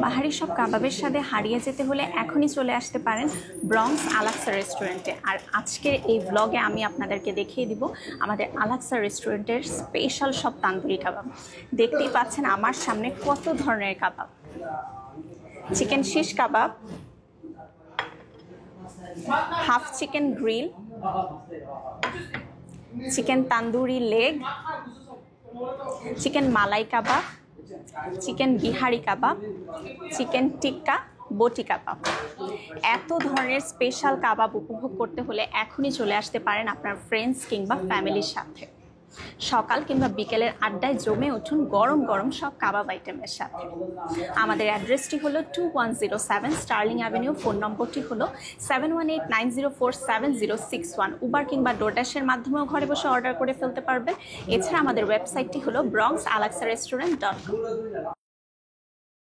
বাহারি সব কাবাবের স্বাদে হারিয়ে যেতে হলে এখনই চলে আসতে পারেন ব্রঙ্কস আলাক্সা রেস্টুরেন্টে। আর আজকের এই ব্লগে আমি আপনাদেরকে দেখিয়ে দিব আমাদের আলাক্সা রেস্টুরেন্টের স্পেশাল সব তান্দুরি কাবাব। দেখতেই পাচ্ছেন আমার সামনে কত ধরনের কাবাব। Chicken shish kebab, half chicken grill, chicken tandoori leg, chicken malai kebab, chicken Bihari kebab, chicken tikka, boti kebab. এত ধরনের স্পেশাল কাবাব উপভোগ করতে হলে এখনই চলে আসতে পারেন আপনার ফ্রেন্ডস কিংবা ফ্যামিলির সাথে। সকাল কিংবা বিকেলের আড্ডায় জমে উঠুন গরম গরম সব কাবাব আইটেমের সাথে। আমাদের অ্যাড্রেসটি হলো 2107 স্টার্লিং অ্যাভিনিউ। ফোন নম্বরটি হলো 7189047061। উবার কিংবা ডোরড্যাশের মাধ্যমেও ঘরে বসে অর্ডার করে ফেলতে পারবেন। এছাড়া আমাদের ওয়েবসাইটটি হলো bronxalaxarestaurant.com।